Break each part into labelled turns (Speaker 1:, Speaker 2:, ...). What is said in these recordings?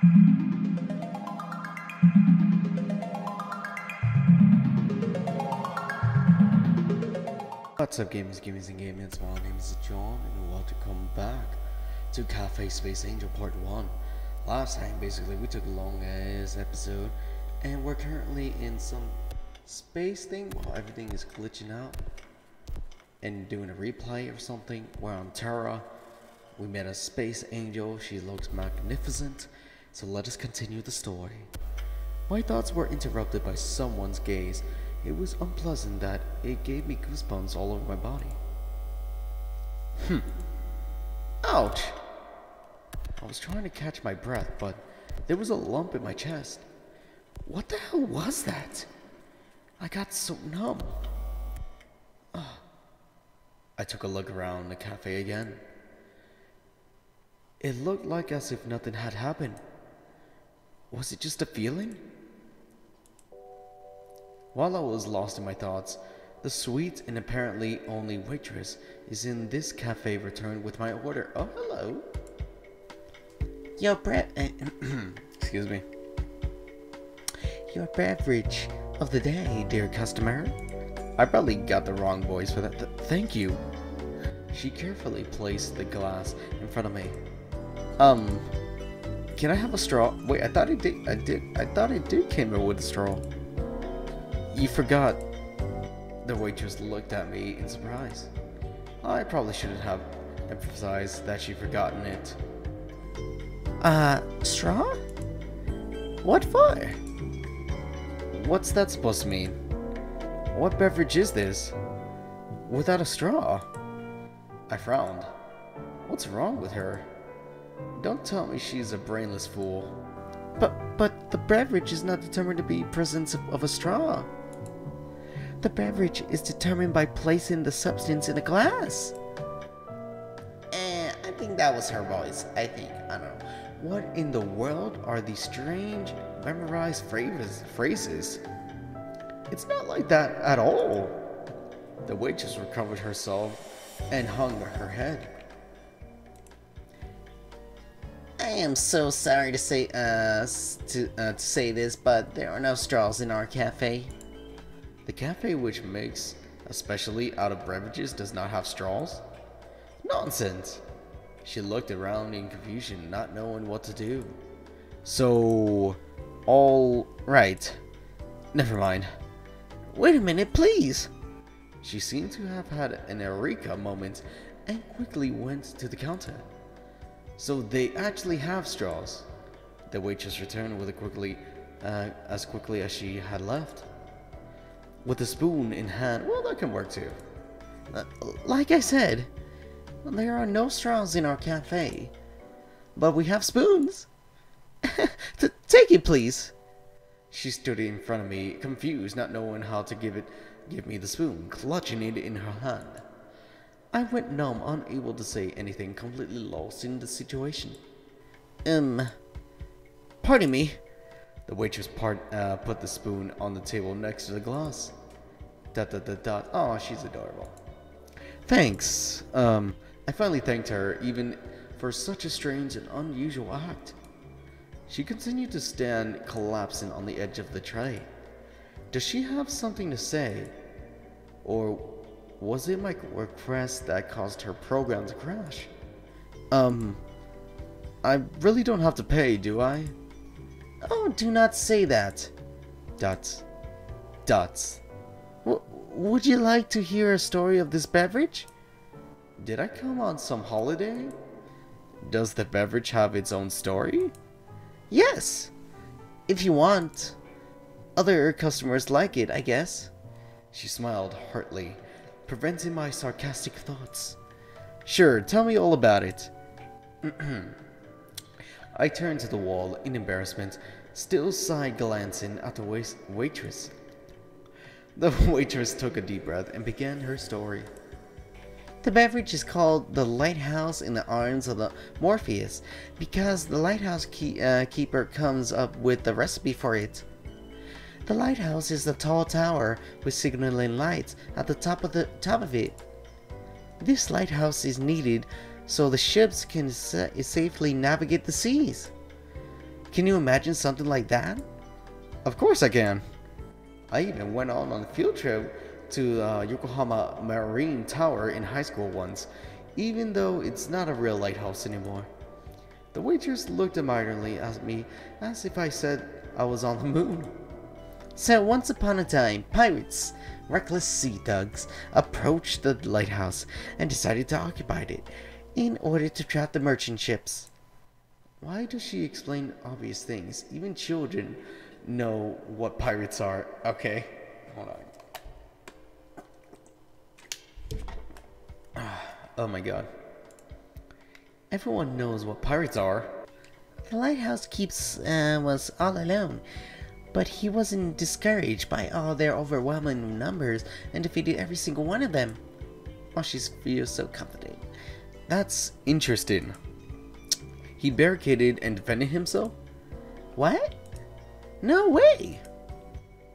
Speaker 1: What's up gamers, and gamers, my name is John and welcome back to Cafe Space Angel Part 1. Last time basically we took a long ass episode and we're currently in some space thing while everything is glitching out and doing a replay or something. We're on Terra, we met a space angel, she looks magnificent, so let us continue the story. My thoughts were interrupted by someone's gaze. It was unpleasant that it gave me goosebumps all over my body. Ouch! I was trying to catch my breath, but there was a lump in my chest. What the hell was that? I got so numb. I took a look around the cafe again. It looked like as if nothing had happened. Was it just a feeling? While I was lost in my thoughts, the sweet and apparently only waitress is in this cafe returned with my order. Oh, hello. Your excuse me. Your beverage of the day, dear customer. I probably got the wrong voice for that. Thank you. She carefully placed the glass in front of me. Can I have a straw? Wait, I thought it did. I thought it did came with a straw. You forgot. The waitress looked at me in surprise. I probably shouldn't have emphasized that she'd forgotten it. Straw? What for? What's that supposed to mean? What beverage is this? Without a straw? I frowned. What's wrong with her? Don't tell me she's a brainless fool. But the beverage is not determined to be presence of a straw. The beverage is determined by placing the substance in a glass. I think that was her voice. I don't know. What in the world are these strange, memorized phrases? It's not like that at all. The waitress recovered herself and hung her head. I am so sorry to say this, but there are no straws in our cafe. The cafe which makes a specialty out of beverages does not have straws? Nonsense! She looked around in confusion, not knowing what to do. So, all right. Never mind. Wait a minute, please! She seemed to have had an eureka moment and quickly went to the counter. So they actually have straws. The waitress returned with as quickly as she had left. With a spoon in hand, well, that can work too. Like I said, there are no straws in our cafe, but we have spoons. Take it, please. She stood in front of me, confused, not knowing how to give me the spoon, clutching it in her hand. I went numb, unable to say anything, completely lost in the situation. Pardon me. The waitress put the spoon on the table next to the glass. ... Oh, she's adorable. Thanks. I finally thanked her, even for such a strange and unusual act. She continued to stand, collapsing on the edge of the tray. Does she have something to say? Or was it my request that caused her program to crash? I really don't have to pay, do I? Oh, do not say that. ... Would you like to hear a story of this beverage? Did I come on some holiday? Does the beverage have its own story? Yes, if you want. Other customers like it, I guess. She smiled heartily, preventing my sarcastic thoughts. Sure, tell me all about it. I turned to the wall in embarrassment, still side-glancing at the waitress. The waitress took a deep breath and began her story. The beverage is called the Lighthouse in the Arms of the Morpheus because the lighthouse keeper comes up with the recipe for it. The lighthouse is a tall tower with signaling lights at the top of it. This lighthouse is needed so the ships can safely navigate the seas. Can you imagine something like that? Of course I can. I even went on a field trip to Yokohama Marine Tower in high school once, even though it's not a real lighthouse anymore. The waitress looked admiringly at me as if I said I was on the moon. So once upon a time, pirates, reckless sea thugs, approached the lighthouse and decided to occupy it in order to trap the merchant ships. Why does she explain obvious things? Even children know what pirates are. Okay, hold on. Oh my god. Everyone knows what pirates are. The lighthouse keeper was all alone, but he wasn't discouraged by all their overwhelming numbers and defeated every single one of them. Oh, she feels so confident. That's interesting. He barricaded and defended himself? What? No way!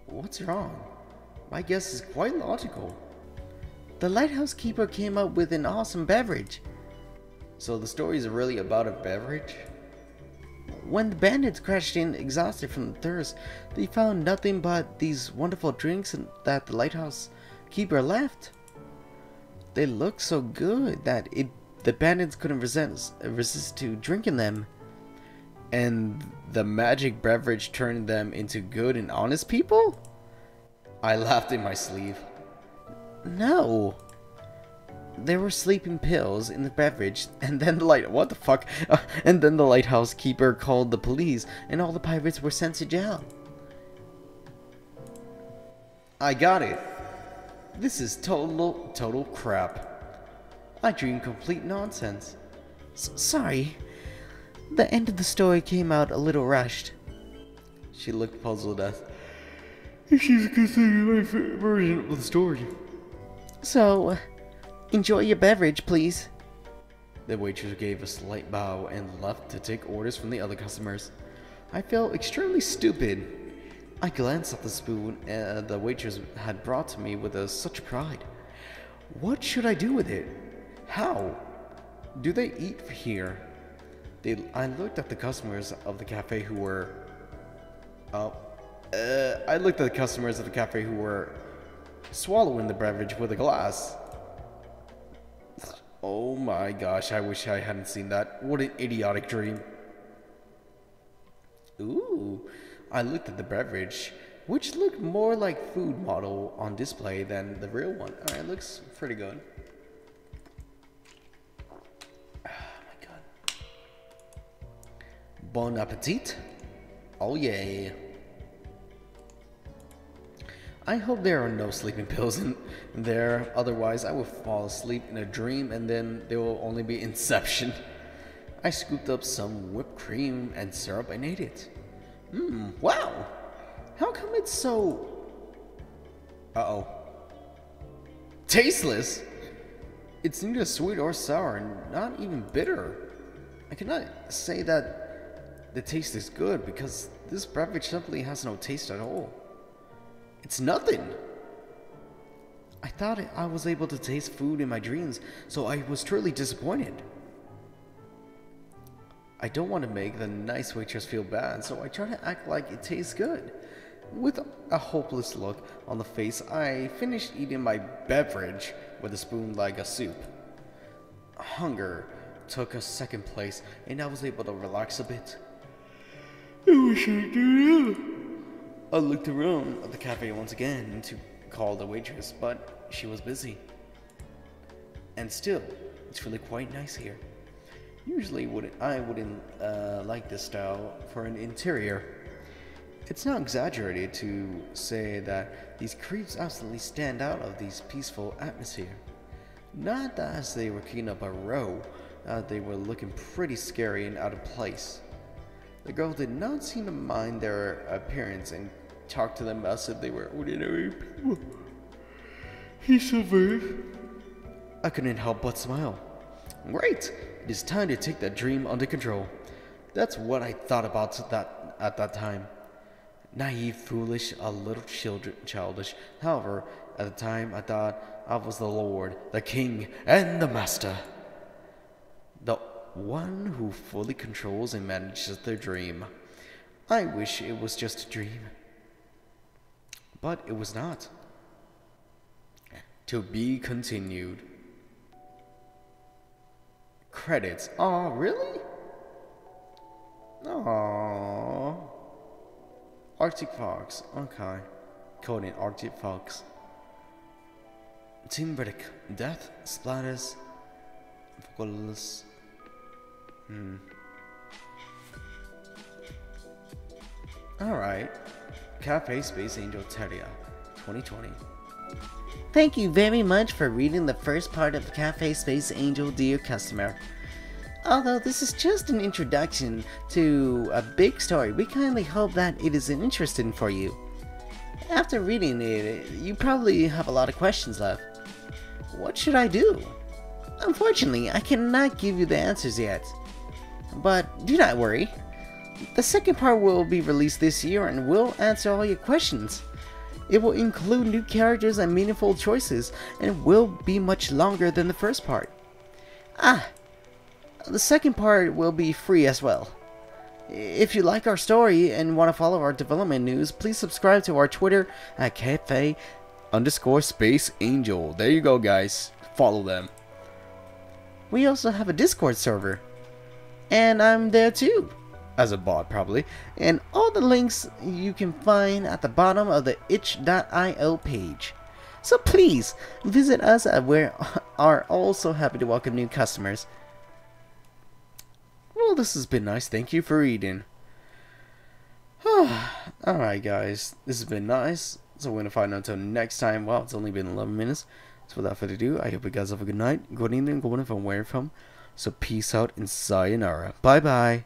Speaker 1: What's wrong? My guess is quite logical. The lighthouse keeper came up with an awesome beverage. So the story is really about a beverage? When the bandits crashed in, exhausted from thirst, they found nothing but these wonderful drinks that the lighthouse keeper left. They looked so good that the bandits couldn't resist to drinking them. And the magic beverage turned them into good and honest people? I laughed in my sleeve. No. There were sleeping pills in the beverage, and then what the fuck? And then the lighthouse keeper called the police, and all the pirates were sent to jail. I got it. This is total crap. I dream complete nonsense. Sorry. The end of the story came out a little rushed. She looked puzzled as she's considering my version of the story. So, enjoy your beverage, please. The waitress gave a slight bow and left to take orders from the other customers. I felt extremely stupid. I glanced at the spoon the waitress had brought to me with such pride. What should I do with it? How? Do they eat here? I looked at the customers of the cafe who were... swallowing the beverage with a glass. Oh my gosh, I wish I hadn't seen that. What an idiotic dream. Ooh, I looked at the beverage, which looked more like food model on display than the real one. Alright, it looks pretty good. Bon appetit. Oh yeah. I hope there are no sleeping pills in there, otherwise I will fall asleep in a dream and then there will only be Inception. I scooped up some whipped cream and syrup and ate it. Wow! How come it's so... Uh-oh. Tasteless? It's neither sweet or sour, and not even bitter. I cannot say that the taste is good because this beverage simply has no taste at all. It's nothing. I thought I was able to taste food in my dreams, so I was truly disappointed. I don't want to make the nice waitress feel bad, so I try to act like it tastes good. With a hopeless look on the face, I finished eating my beverage with a spoon like a soup. Hunger took a second place, and I was able to relax a bit. What should I do now? I looked around at the cafe once again to call the waitress, but she was busy. And still, it's really quite nice here. Usually I wouldn't like this style for an interior. It's not exaggerated to say that these creeps absolutely stand out of this peaceful atmosphere. Not that as they were kicking up a row, they were looking pretty scary and out of place. The girl did not seem to mind their appearance and talked to them as if they were ordinary people. He's so brave. I couldn't help but smile. Great! It is time to take that dream under control. That's what I thought about at that time. Naive, foolish, a little childish. However, at the time I thought I was the Lord, the King, and the Master. The one who fully controls and manages their dream. I wish it was just a dream. But it was not. To be continued. Credits. Oh, really? Oh. Arctic Fox. Okay. Coding Arctic Fox. Team Brick. Death, splatters, vocals. Alright. Cafe Space Angel Terria 2020. Thank you very much for reading the first part of Cafe Space Angel, dear customer. Although this is just an introduction to a big story, we kindly hope that it is interesting for you. After reading it, you probably have a lot of questions left. What should I do? Unfortunately, I cannot give you the answers yet. But do not worry. The second part will be released this year and will answer all your questions. It will include new characters and meaningful choices, and will be much longer than the first part. The second part will be free as well. If you like our story and want to follow our development news, please subscribe to our Twitter at cafe_space angel. There you go, guys. Follow them. We also have a Discord server. And I'm there too. As a bot, probably. And all the links you can find at the bottom of the itch.io page. So please, visit us at we are also happy to welcome new customers. Well, this has been nice. Thank you for reading. Alright, guys. This has been nice. So we're going to find out until next time. Well, it's only been 11 minutes. So without further ado, I hope you guys have a good night, good evening, good morning from where you're from. So peace out and sayonara. Bye-bye.